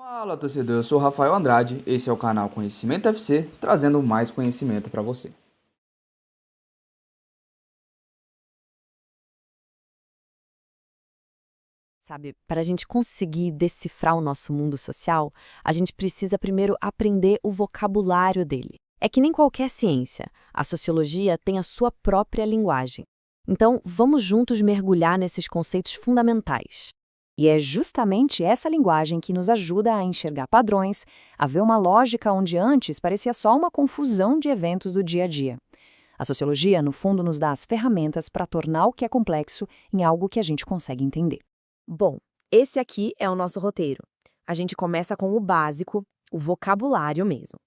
Fala, torcedor, eu sou o Rafael Andrade, esse é o canal Conhecimento FC, trazendo mais conhecimento para você. Sabe, para a gente conseguir decifrar o nosso mundo social, a gente precisa primeiro aprender o vocabulário dele. É que nem qualquer ciência, a sociologia tem a sua própria linguagem. Então, vamos juntos mergulhar nesses conceitos fundamentais. E é justamente essa linguagem que nos ajuda a enxergar padrões, a ver uma lógica onde antes parecia só uma confusão de eventos do dia a dia. A sociologia, no fundo, nos dá as ferramentas para tornar o que é complexo em algo que a gente consegue entender. Bom, esse aqui é o nosso roteiro. A gente começa com o básico, o vocabulário mesmo.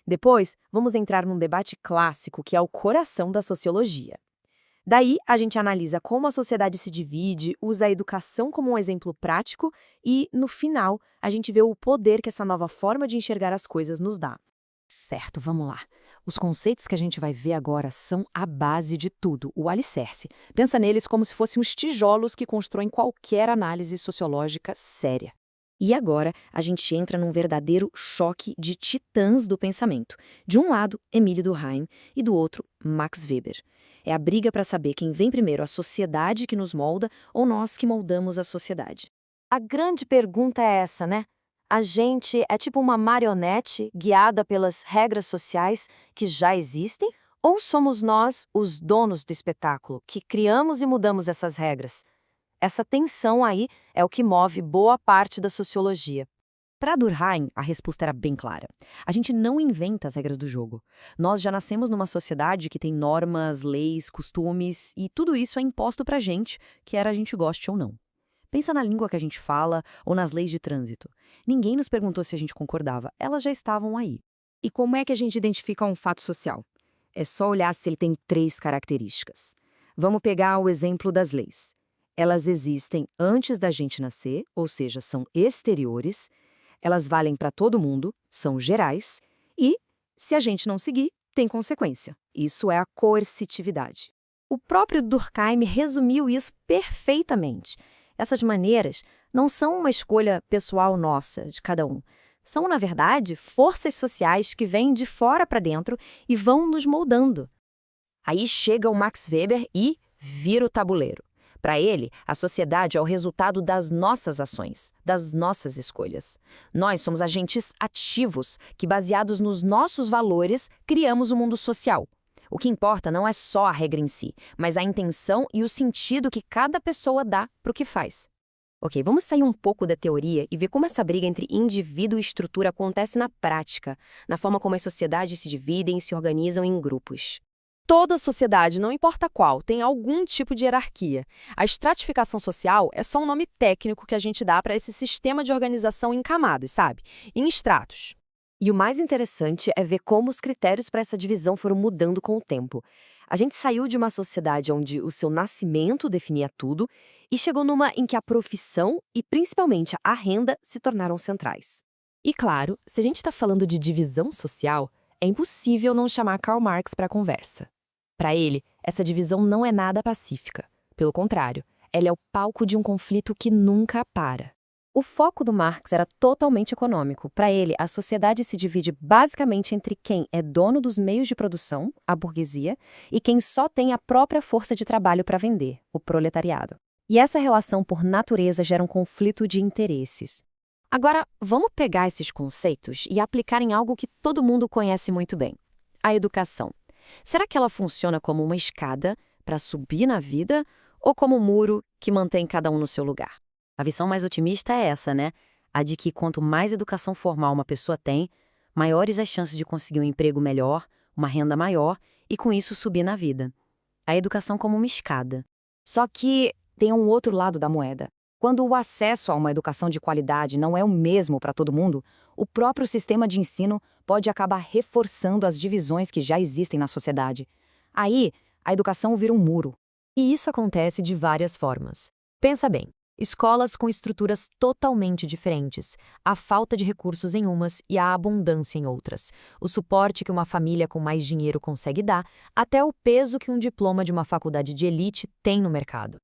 Depois, vamos entrar num debate clássico que é o coração da sociologia. Daí, a gente analisa como a sociedade se divide, usa a educação como um exemplo prático e, no final, a gente vê o poder que essa nova forma de enxergar as coisas nos dá. Certo, vamos lá. Os conceitos que a gente vai ver agora são a base de tudo, o alicerce. Pensa neles como se fossem os tijolos que constroem qualquer análise sociológica séria. E agora, a gente entra num verdadeiro choque de titãs do pensamento. De um lado, Emile Durkheim e do outro, Max Weber. É a briga para saber quem vem primeiro, a sociedade que nos molda ou nós que moldamos a sociedade. A grande pergunta é essa, né? A gente é tipo uma marionete guiada pelas regras sociais que já existem? Ou somos nós, os donos do espetáculo, que criamos e mudamos essas regras? Essa tensão aí é o que move boa parte da sociologia. Para Durkheim, a resposta era bem clara. A gente não inventa as regras do jogo. Nós já nascemos numa sociedade que tem normas, leis, costumes, e tudo isso é imposto pra gente, quer a gente goste ou não. Pensa na língua que a gente fala ou nas leis de trânsito. Ninguém nos perguntou se a gente concordava, elas já estavam aí. E como é que a gente identifica um fato social? É só olhar se ele tem 3 características. Vamos pegar o exemplo das leis. Elas existem antes da gente nascer, ou seja, são exteriores, elas valem para todo mundo, são gerais, e, se a gente não seguir, tem consequência. Isso é a coercitividade. O próprio Durkheim resumiu isso perfeitamente. Essas maneiras não são uma escolha pessoal nossa, de cada um. São, na verdade, forças sociais que vêm de fora para dentro e vão nos moldando. Aí chega o Max Weber e vira o tabuleiro. Para ele, a sociedade é o resultado das nossas ações, das nossas escolhas. Nós somos agentes ativos que, baseados nos nossos valores, criamos o mundo social. O que importa não é só a regra em si, mas a intenção e o sentido que cada pessoa dá para o que faz. Ok, vamos sair um pouco da teoria e ver como essa briga entre indivíduo e estrutura acontece na prática, na forma como as sociedades se dividem e se organizam em grupos. Toda sociedade, não importa qual, tem algum tipo de hierarquia. A estratificação social é só um nome técnico que a gente dá para esse sistema de organização em camadas, sabe? Em estratos. E o mais interessante é ver como os critérios para essa divisão foram mudando com o tempo. A gente saiu de uma sociedade onde o seu nascimento definia tudo e chegou numa em que a profissão e principalmente a renda se tornaram centrais. E claro, se a gente está falando de divisão social, é impossível não chamar Karl Marx para a conversa. Para ele, essa divisão não é nada pacífica. Pelo contrário, ela é o palco de um conflito que nunca para. O foco do Marx era totalmente econômico. Para ele, a sociedade se divide basicamente entre quem é dono dos meios de produção, a burguesia, e quem só tem a própria força de trabalho para vender, o proletariado. E essa relação, por natureza, gera um conflito de interesses. Agora, vamos pegar esses conceitos e aplicar em algo que todo mundo conhece muito bem: a educação. Será que ela funciona como uma escada para subir na vida ou como um muro que mantém cada um no seu lugar? A visão mais otimista é essa, né? A de que quanto mais educação formal uma pessoa tem, maiores as chances de conseguir um emprego melhor, uma renda maior e, com isso, subir na vida. A educação como uma escada. Só que tem um outro lado da moeda. Quando o acesso a uma educação de qualidade não é o mesmo para todo mundo, o próprio sistema de ensino pode acabar reforçando as divisões que já existem na sociedade. Aí, a educação vira um muro. E isso acontece de várias formas. Pensa bem. Escolas com estruturas totalmente diferentes, a falta de recursos em umas e a abundância em outras, o suporte que uma família com mais dinheiro consegue dar, até o peso que um diploma de uma faculdade de elite tem no mercado.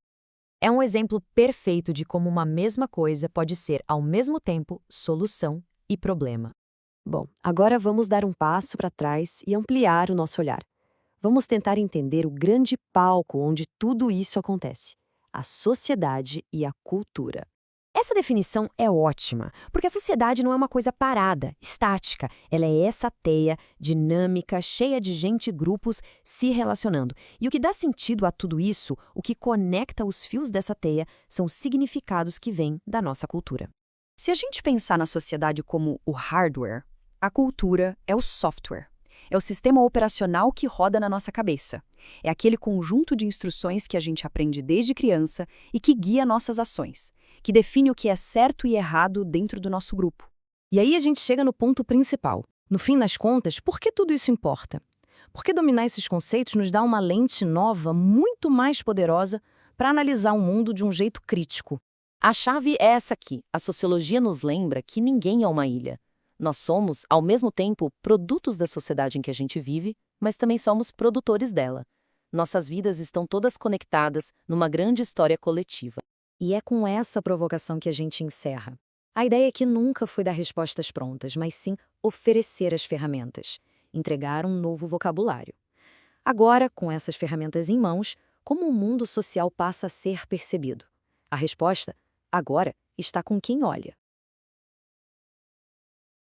É um exemplo perfeito de como uma mesma coisa pode ser, ao mesmo tempo, solução e problema. Bom, agora vamos dar um passo para trás e ampliar o nosso olhar. Vamos tentar entender o grande palco onde tudo isso acontece: a sociedade e a cultura. Essa definição é ótima, porque a sociedade não é uma coisa parada, estática. Ela é essa teia dinâmica, cheia de gente e grupos se relacionando. E o que dá sentido a tudo isso, o que conecta os fios dessa teia, são os significados que vêm da nossa cultura. Se a gente pensar na sociedade como o hardware, a cultura é o software. É o sistema operacional que roda na nossa cabeça. É aquele conjunto de instruções que a gente aprende desde criança e que guia nossas ações, que define o que é certo e errado dentro do nosso grupo. E aí a gente chega no ponto principal. No fim das contas, por que tudo isso importa? Porque dominar esses conceitos nos dá uma lente nova, muito mais poderosa, para analisar o mundo de um jeito crítico. A chave é essa aqui. A sociologia nos lembra que ninguém é uma ilha. Nós somos, ao mesmo tempo, produtos da sociedade em que a gente vive, mas também somos produtores dela. Nossas vidas estão todas conectadas numa grande história coletiva. E é com essa provocação que a gente encerra. A ideia aqui nunca foi dar respostas prontas, mas sim oferecer as ferramentas, entregar um novo vocabulário. Agora, com essas ferramentas em mãos, como o mundo social passa a ser percebido? A resposta, agora, está com quem olha.